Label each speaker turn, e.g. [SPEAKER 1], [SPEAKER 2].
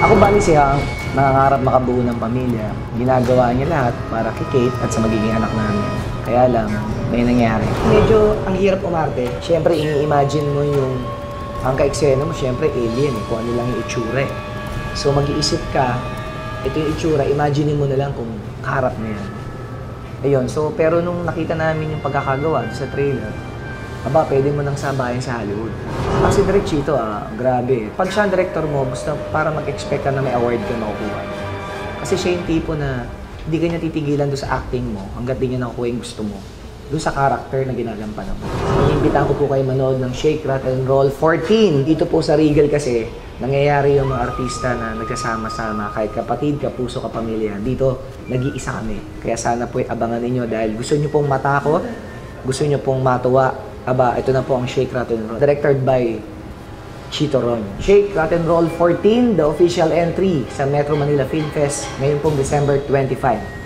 [SPEAKER 1] Ako bali siya, nangangarap makabuo ng pamilya. Ginagawa niya lahat para kay Kate at sa magiging anak namin. Kaya lang, may nangyari. Medyo ang hirap umarte. Siyempre, ini-imagine mo yung ang ka-eksena mo, siyempre, alien eh, kung ano lang yung itsura eh. So, mag-iisip ka, ito yung itsura, imagine mo na lang kung kaharap na yan. Ayun, so, pero nung nakita namin yung pagkakagawa sa trailer, aba, pwede mo nang sabayan sa Hollywood. Kasi Direk Chito, grabe. Pag siya ang director mo, basta para mag-expect ka na may award ka makukuha. Kasi siya yung tipo na hindi ka niya titigilan doon sa acting mo hanggat di niya nakukuha yung gusto mo. Doon sa character na ginagampanan mo. Inimbitahan ko po kayo manood ng Shake, Rattle, Roll 14. Dito po sa Regal kasi, nangyayari yung mga artista na nagsasama-sama, kahit kapatid, kapuso, kapamilya. Dito, nag-iisa kami. Kaya sana po abangan ninyo dahil gusto nyo pong matakot, gusto nyo pong matuwa. Aba, ito na po ang Shake, Rattle, Roll. Directed by Chito Ron. Shake, Rattle, Roll 14, the official entry sa Metro Manila Film Fest ngayon pong December 25.